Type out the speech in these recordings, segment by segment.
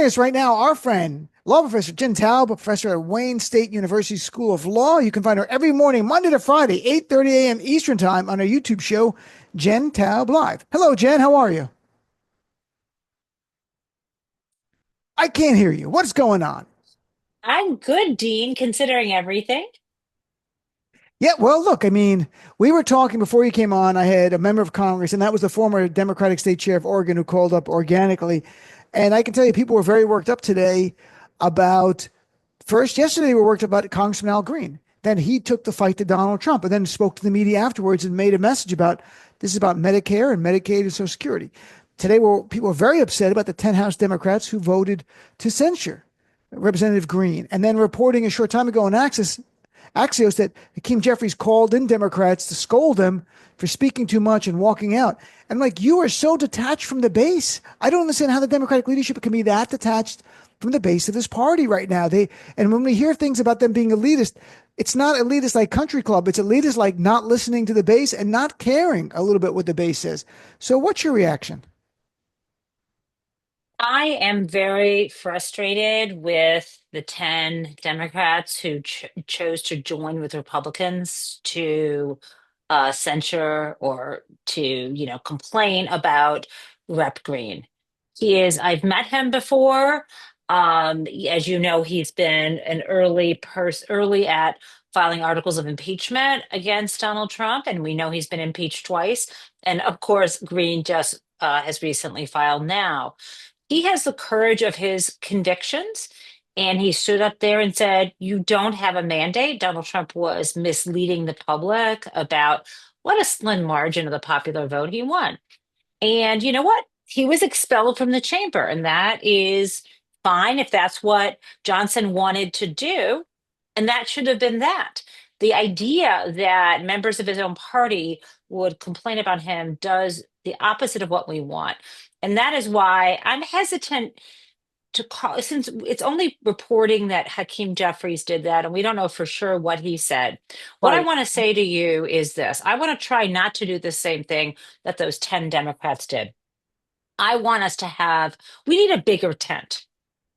joining us right now, our friend, law professor Jen Taub, a professor at Wayne State University School of Law. You can find her every morning, Monday to Friday, 8:30 a.m. Eastern Time on our YouTube show, Jen Taub Live. Hello, Jen. How are you? I can't hear you. What's going on? I'm good, Dean, considering everything. Yeah, well, look, I mean, we were talking before you came on. I had a member of Congress, and that was the former Democratic State Chair of Oregon who called up organically. And I can tell you, people were very worked up today about first, yesterday, we were worked up about Congressman Al Green. Then he took the fight to Donald Trump and then spoke to the media afterwards and made a message about this is about Medicare and Medicaid and Social Security. Today, people were very upset about the 10 House Democrats who voted to censure Representative Green. And then reporting a short time ago on Axios that Hakeem Jeffries called in Democrats to scold them for speaking too much and walking out. And like, you are so detached from the base. I don't understand how the Democratic leadership can be that detached from the base of this party right now. And when we hear things about them being elitist, it's not elitist like country club. It's elitist like not listening to the base and not caring a little bit what the base says. So what's your reaction? I am very frustrated with the 10 Democrats who chose to join with Republicans to censure or to, complain about Rep. Green. I've met him before. As you know, he's been an early at filing articles of impeachment against Donald Trump, and we know he's been impeached twice. And of course, Green just has recently filed now. He has the courage of his convictions. And he stood up there and said, "You don't have a mandate." Donald Trump was misleading the public about what a slim margin of the popular vote he won. And you know what? He was expelled from the chamber. And that is fine if that's what Johnson wanted to do. And that should have been that. The idea that members of his own party would complain about him does the opposite of what we want. And that is why I'm hesitant to call, since it's only reporting that Hakeem Jeffries did that, and we don't know for sure what he said. What I Right. want to say to you is this: I want to try not to do the same thing that those 10 Democrats did. I want us to have, we need a bigger tent,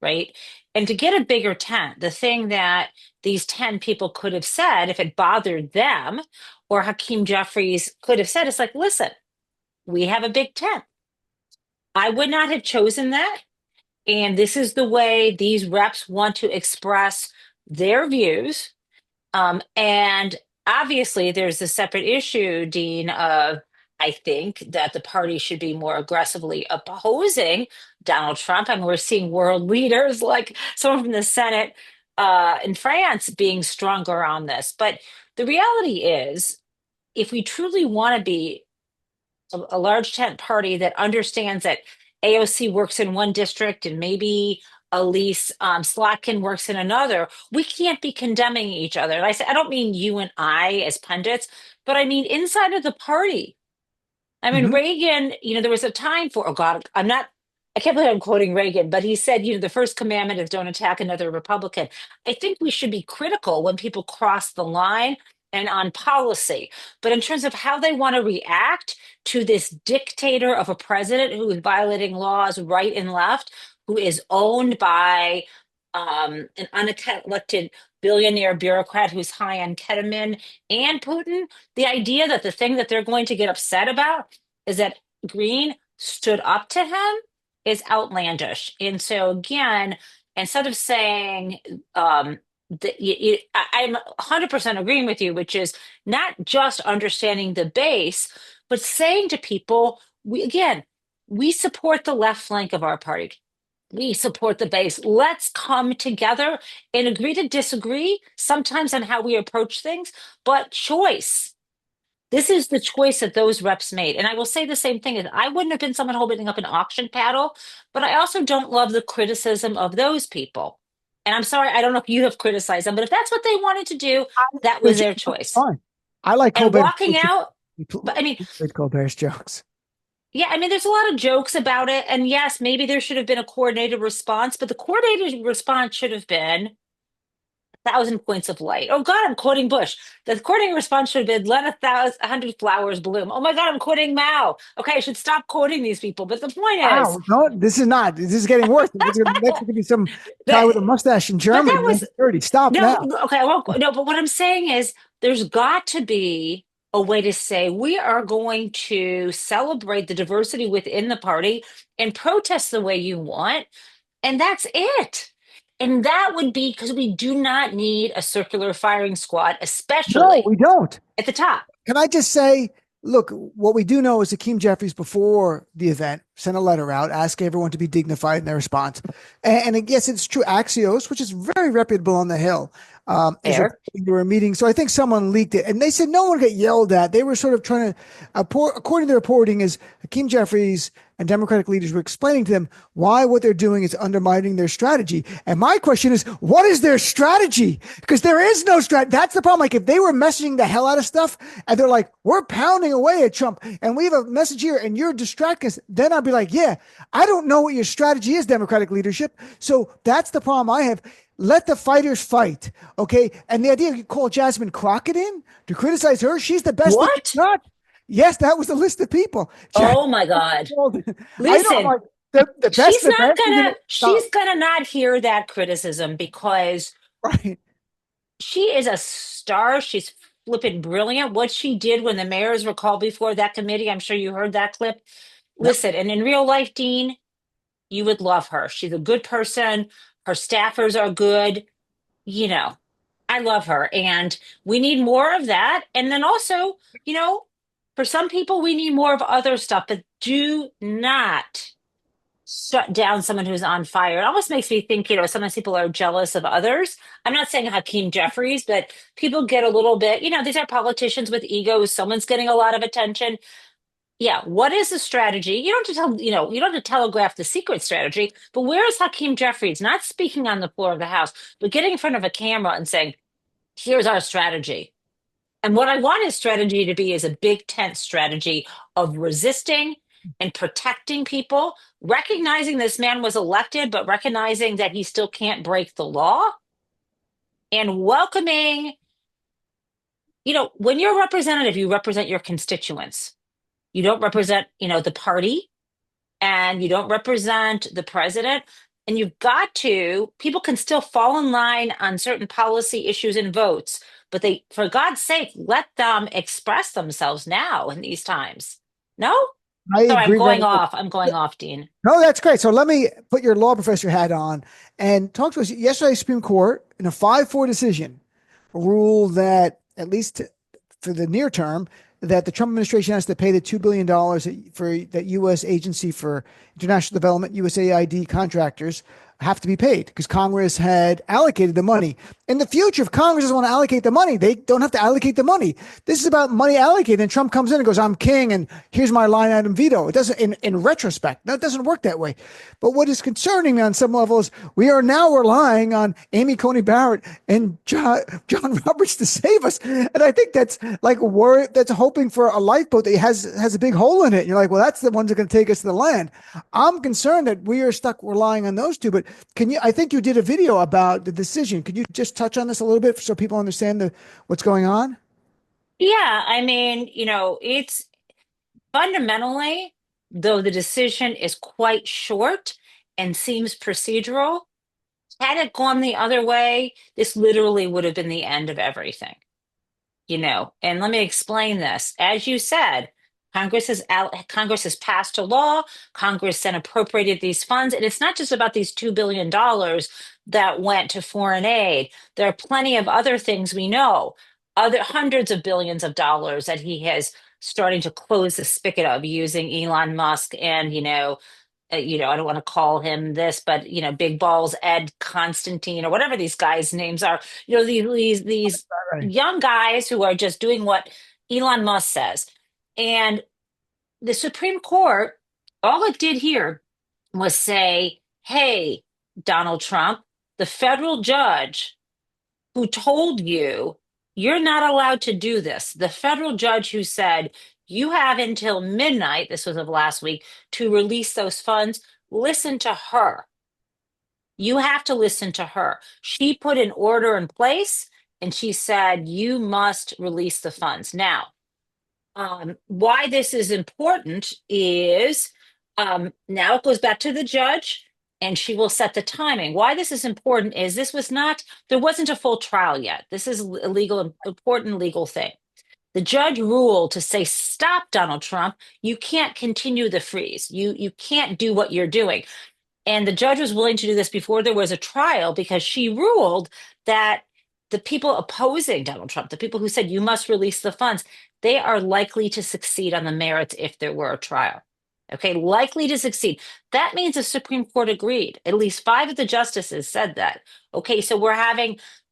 right? And to get a bigger tent, the thing that these 10 people could have said if it bothered them, or Hakeem Jeffries could have said, it's like, listen, we have a big tent. I would not have chosen that. And this is the way these reps want to express their views. And obviously, there's a separate issue, Dean, of I think that the party should be more aggressively opposing Donald Trump. And we're seeing world leaders like someone from the Senate in France being stronger on this. But the reality is, if we truly want to be a large tent party that understands that AOC works in one district and maybe Elise Slotkin works in another, we can't be condemning each other. And I say, I don't mean you and I as pundits, but I mean inside of the party. I mean, Hmm. Reagan, there was a time for, oh God, I can't believe I'm quoting Reagan, but he said, the first commandment is don't attack another Republican. I think we should be critical when people cross the line and on policy. But in terms of how they want to react to this dictator of a president who is violating laws right and left, who is owned by an unelected billionaire bureaucrat who's high on ketamine and Putin, the idea that the thing that they're going to get upset about is that Green stood up to him is outlandish. And so again, instead of saying I'm 100% agreeing with you, which is not just understanding the base, but saying to people, we support the left flank of our party. We support the base. Let's come together and agree to disagree sometimes on how we approach things, but choice. This is the choice that those reps made. And I will say the same thing is I wouldn't have been someone holding up an auction paddle, but I also don't love the criticism of those people. And I'm sorry, I don't know if you have criticized them, but if that's what they wanted to do, that They're was just their choice. fine. I like And Colbert's walking jokes. out, but I mean, With Colbert's jokes. yeah, I mean, there's a lot of jokes about it. And yes, maybe there should have been a coordinated response, but the coordinated response should have been 1,000 points of light. Oh God, I'm quoting Bush. The quoting response should have been let 1,00 flowers bloom. Oh my God, I'm quoting Mao. Okay, I should stop quoting these people. But the point is Wow. No, this is not. This is getting worse. Next could be some guy that, with a mustache in but Germany that in was 1930. Stop no, now. okay, I won't, no, but what I'm saying is there's got to be a way to say we are going to celebrate the diversity within the party and protest the way you want, and that's it. And that would be because we do not need a circular firing squad, No, especially we don't. at the top. Can I just say, look, what we do know is Hakeem Jeffries, before the event, sent a letter out asking everyone to be dignified in their response. And I guess it's true. Axios, which is very reputable on the Hill, is Fair. reporting they were meeting. So I think someone leaked it. And they said no one got yelled at. They were sort of trying to, according to the reporting, is Hakeem Jeffries and Democratic leaders were explaining to them why what they're doing is undermining their strategy. And my question is, what is their strategy? Because there is no strategy. That's the problem. Like if they were messaging the hell out of stuff and they're like, we're pounding away at Trump and we have a message here and you're distracting us, then I'd be like, yeah, I don't know what your strategy is, Democratic leadership. So that's the problem I have. Let the fighters fight. Okay. And the idea you call Jasmine Crockett in to criticize her, she's the best thing What? not. Yes, that was the list of people. Oh my God. I know. I'm Listen, like the best of the best is in it. she's Stop. gonna not hear that criticism because Right. she is a star. She's flipping brilliant. What she did when the mayors were called before that committee, I'm sure you heard that clip. Yep. Listen, and in real life, Dean, you would love her. She's a good person. Her staffers are good. You know, I love her. And we need more of that. And then also, you know, for some people, we need more of other stuff, but do not shut down someone who's on fire. It almost makes me think, sometimes people are jealous of others. I'm not saying Hakeem Jeffries, but people get a little bit, these are politicians with egos. Someone's getting a lot of attention. Yeah, what is the strategy? You don't have to tell, you don't have to telegraph the secret strategy, but where is Hakeem Jeffries? Not speaking on the floor of the House, but getting in front of a camera and saying, here's our strategy. And what I want his strategy to be is a big tent strategy of resisting and protecting people, recognizing this man was elected, but recognizing that he still can't break the law and welcoming, when you're a representative, you represent your constituents. You don't represent, the party and you don't represent the president. And you've got to, people can still fall in line on certain policy issues and votes, but for God's sake, let them express themselves now in these times. No? I Sorry, I'm agree very going much. off. I'm going off, Dean. No, that's great. So let me put your law professor hat on and talk to us. Yesterday, Supreme Court, in a 5-4 decision, ruled that, at least for the near term, that the Trump administration has to pay the $2 billion for that U.S. Agency for International Development, USAID contractors have to be paid because Congress had allocated the money. In the future, if Congress doesn't want to allocate the money, they don't have to allocate the money. This is about money allocated. And Trump comes in and goes, I'm king, and here's my line item veto. It doesn't, in retrospect, that doesn't work that way. But what is concerning me on some levels, we are now relying on Amy Coney Barrett and John Roberts to save us. And I think that's like a worry, that's hoping for a lifeboat that has a big hole in it. And you're like, well, that's the ones that are going to take us to the land. I'm concerned that we are stuck relying on those two. But I think you did a video about the decision. Could you just touch on this a little bit so people understand what's going on? Yeah, I mean, it's fundamentally, though the decision is quite short and seems procedural, had it gone the other way, this literally would have been the end of everything. And let me explain this. As you said, Congress has passed a law. Congress then appropriated these funds, and it's not just about these $2 billion that went to foreign aid. There are plenty of other things we know, other hundreds of billions of dollars that he has starting to close the spigot of using Elon Musk and I don't want to call him this, but Big Balls Ed Constantine or whatever these guys' names are. These Right. young guys who are just doing what Elon Musk says. And the Supreme Court, all it did here was say, "Hey, Donald Trump, the federal judge who told you you're not allowed to do this, the federal judge who said you have until midnight, this was of last week, to release those funds, listen to her. You have to listen to her. She put an order in place and she said, you must release the funds. Now, why this is important is now it goes back to the judge and she will set the timing. Why this is important is this was not, there wasn't a full trial yet. This is a legal, important legal thing. The judge ruled to say, stop, Donald Trump. You can't continue the freeze. You can't do what you're doing. And the judge was willing to do this before there was a trial because she ruled that the people opposing Donald Trump, the people who said you must release the funds, they are likely to succeed on the merits if there were a trial. Okay, likely to succeed. That means the Supreme Court agreed. At least five of the justices said that. Okay, so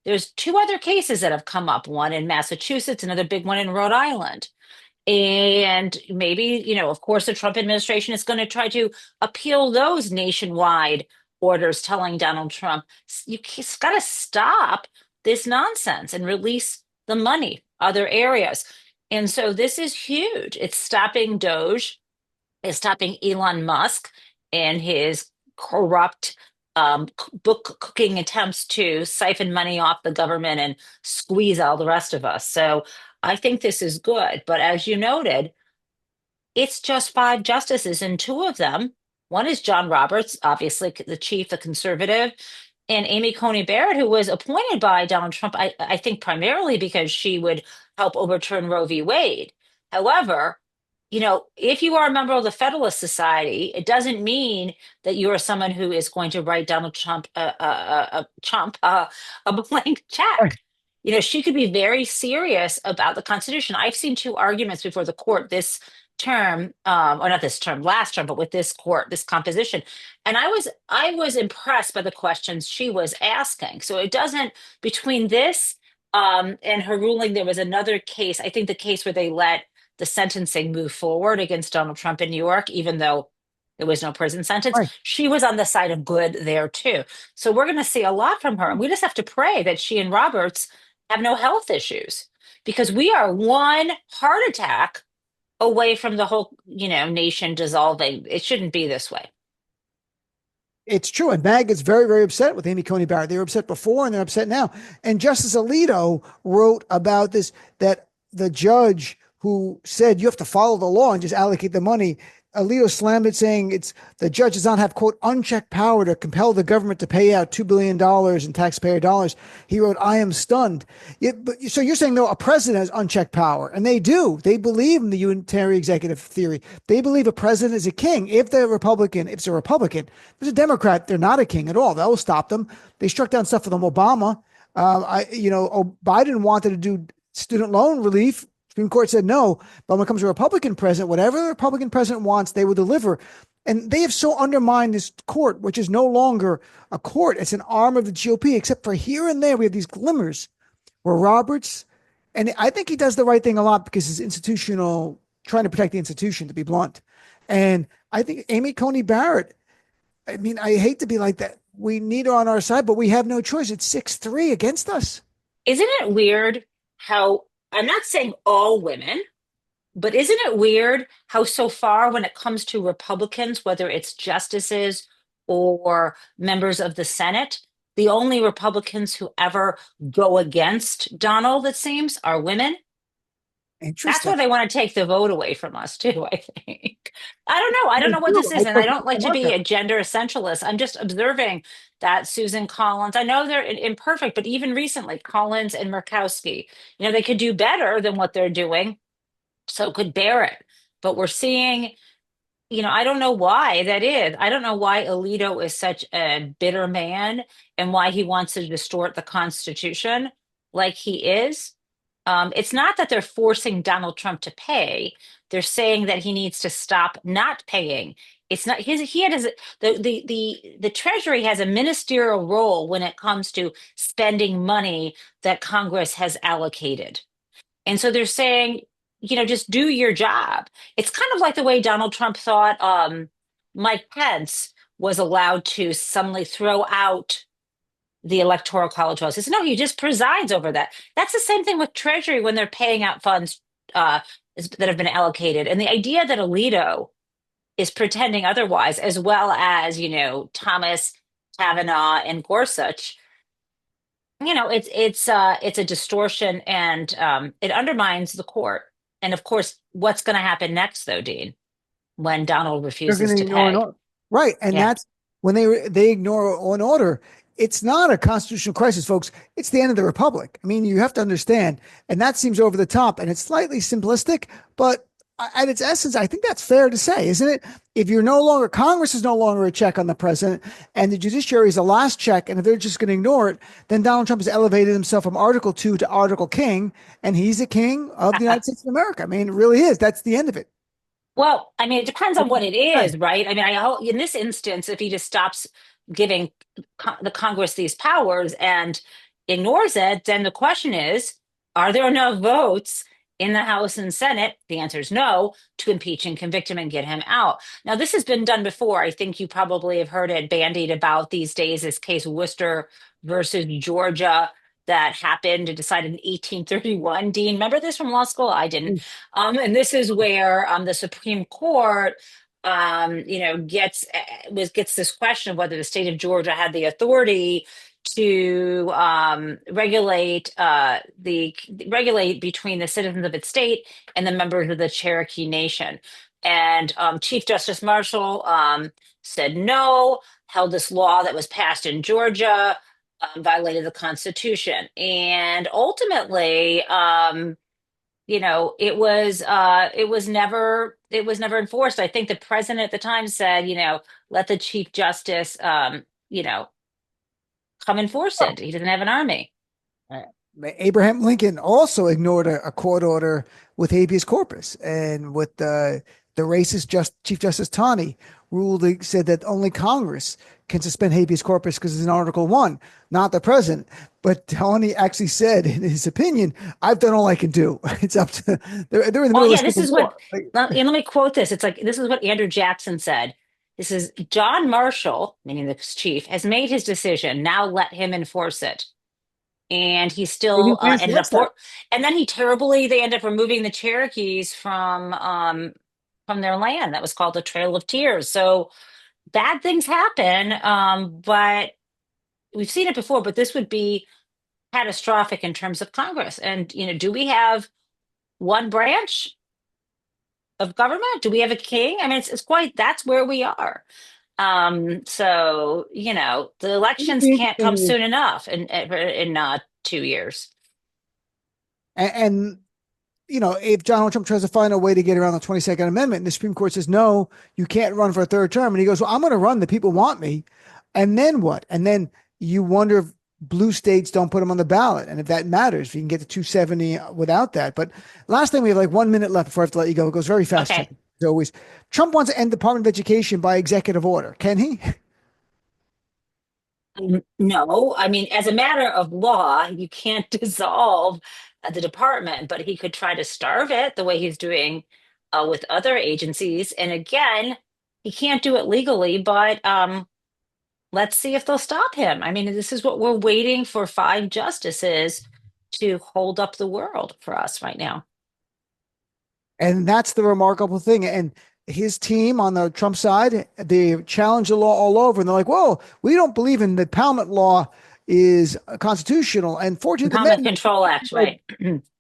there's two other cases that have come up, one in Massachusetts, another big one in Rhode Island. And maybe, of course, the Trump administration is going to try to appeal those nationwide orders telling Donald Trump, you got to stop this nonsense and release the money, other areas. And so this is huge. It's stopping Doge, it's stopping Elon Musk and his corrupt book cooking attempts to siphon money off the government and squeeze all the rest of us. So I think this is good. But as you noted, it's just five justices, and two of them, one is John Roberts, obviously the chief, the conservative, and Amy Coney Barrett, who was appointed by Donald Trump, I think primarily because she would help overturn Roe v. Wade. However, if you are a member of the Federalist Society, it doesn't mean that you are someone who is going to write Donald Trump a blank check. She could be very serious about the Constitution. I've seen two arguments before the court this term, or not this term, last term, but with this court, this composition. And I was impressed by the questions she was asking. So it doesn't, between this and her ruling, there was another case, I think the case where they let the sentencing move forward against Donald Trump in New York, even though there was no prison sentence. Right. She was on the side of good there too. So we're going to see a lot from her. And we just have to pray that she and Roberts have no health issues because we are one heart attack away from the whole, nation dissolving. It shouldn't be this way. It's true. And MAG is very, very upset with Amy Coney Barrett. They were upset before and they're upset now. And Justice Alito wrote about this, that the judge who said you have to follow the law and just allocate the money, Alito slammed it, saying the judge does not have, quote, unchecked power to compel the government to pay out $2 billion in taxpayer dollars. He wrote, I am stunned. So you're saying, though, a president has unchecked power, and they do. They believe in the unitary executive theory. They believe a president is a king. If it's a Republican, if it's a Democrat, they're not a king at all. That will stop them. They struck down stuff for them. Obama, Biden wanted to do student loan relief. Supreme Court said no, but when it comes to a Republican president, whatever the Republican president wants, they will deliver. And they have so undermined this court, which is no longer a court. It's an arm of the GOP, except for here and there, we have these glimmers where Roberts, and I think he does the right thing a lot because he's institutional, trying to protect the institution, to be blunt. And I think Amy Coney Barrett, I mean, I hate to be like that. We need her on our side, but we have no choice. It's 6-3 against us. Isn't it weird how I'm not saying all women, but isn't it weird how so far when it comes to Republicans, whether it's justices or members of the Senate, the only Republicans who ever go against Donald, it seems, are women? That's why Interesting. they want to take the vote away from us too, I think. I don't know. I don't They know what do. this is. I And I thought don't like people to want be that. a gender essentialist. I'm just observing that Susan Collins, I know they're imperfect, but even recently, Collins and Murkowski, they could do better than what they're doing. So could Barrett. But we're seeing, I don't know why that is. I don't know why Alito is such a bitter man and why he wants to distort the Constitution like he is. It's not that they're forcing Donald Trump to pay. They're saying that he needs to stop not paying. It's not his. He has the Treasury has a ministerial role when it comes to spending money that Congress has allocated. And so they're saying, just do your job. It's kind of like the way Donald Trump thought Mike Pence was allowed to suddenly throw out the electoral college laws. He said, no, he just presides over that. That's the same thing with Treasury when they're paying out funds that have been allocated. And the idea that Alito is pretending otherwise, as well as, Thomas Kavanaugh and Gorsuch, it's a distortion, and it undermines the court. And of course, what's going to happen next, though, Dean, when Donald They're going refuses to to ignore an pay? order. Right. And Yeah. that's when they ignore an order. It's not a constitutional crisis, folks. It's the end of the republic. I mean, you have to understand, and that seems over the top and it's slightly simplistic, but at its essence, I think that's fair to say, isn't it? If you're no longer, Congress is no longer a check on the president, and the judiciary is the last check, and if they're just going to ignore it, then Donald Trump has elevated himself from Article 2 to Article King, and he's a king of the United States of America. I mean, it really is. That's the end of it. Well, I mean, it depends on What do what you it say? is, right? I mean, I hope in this instance, if he just stops giving the Congress these powers and ignores it, then the question is, are there enough votes in the House and Senate? The answer is no, to impeach and convict him and get him out. Now, this has been done before. I think you probably have heard it bandied about these days, this case Worcester versus Georgia that happened and decided in 1831. Dean, remember this from law school? I didn't. And this is where the Supreme Court, gets this question of whether the state of Georgia had the authority to regulate between the citizens of its state and the members of the Cherokee Nation. And Chief Justice Marshall said no, held this law that was passed in Georgia, violated the Constitution, and ultimately, it was never enforced. I think the president at the time said, let the chief justice, come enforce Oh, it. He doesn't have an army. uh, Abraham Lincoln also ignored a court order with habeas corpus, and with the racist Chief Justice Taney ruled, he said that only Congress can suspend habeas corpus because it's in Article 1, not the president. But Taney actually said, in his opinion, I've done all I can do. It's up to, they're in the Well, middle of yeah, the this Civil is what, War. Like, let me quote this. It's like, this is what Andrew Jackson said. This is John Marshall, meaning the chief, has made his decision. Now let him enforce it. And he they still didn't pass ended the up step. and then they end up removing the Cherokees from their land. That was called the Trail of Tears. So bad things happen, but we've seen it before. But this would be catastrophic in terms of Congress. And do we have one branch of government? Do we have a king? I mean, it's quite, that's where we are. So the What'd elections be can't come interesting is, soon enough in 2 years. and if Donald Trump tries to find a way to get around the 22nd Amendment, and the Supreme Court says, no, you can't run for a third term. And he goes, well, I'm going to run. The people want me. And then what? And then you wonder if blue states don't put him on the ballot. And if that matters, if you can get to 270 without that. But last thing, we have like 1 minute left before I have to let you go. It goes very fast. Okay. As always, Trump wants to end the Department of Education by executive order. Can he? No, I mean, as a matter of law, you can't dissolve the department, but he could try to starve it the way he's doing with other agencies. And again, he can't do it legally, but let's see if they'll stop him. I mean, this is what we're waiting for, five justices to hold up the world for us right now. And that's the remarkable thing. And his team on the Trump side, they challenge the law all over. And they're like, whoa, we don't believe in the Impoundment law is constitutional. And 14th Impoundment Amendment, Control Act, right?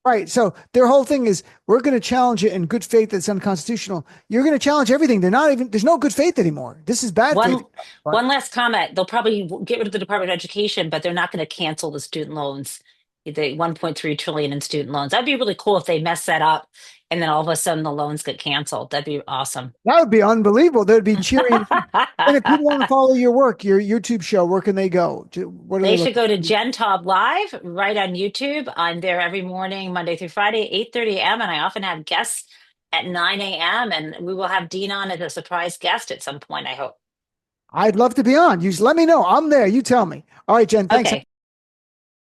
right. So their whole thing is we're going to challenge it in good faith that's unconstitutional. You're going to challenge everything. There's no good faith anymore. This is bad faith. One But one last comment. They'll probably get rid of the Department of Education, but they're not going to cancel the student loans, the 1.3 trillion in student loans. That'd be really cool if they mess that up and then all of a sudden the loans get canceled. That'd be awesome. that would be unbelievable. They'd be cheering. And if people want to follow your work, your YouTube show, where can they go? What are they They should looking go to for? Jen Taub Live right on YouTube. I'm there every morning, Monday through Friday, 8:30 a.m. And I often have guests at 9 a.m. And we will have Dean on as a surprise guest at some point, I hope. I'd love to be on. You just let me know. I'm there. You tell me. All right, Jen. Thanks. Okay.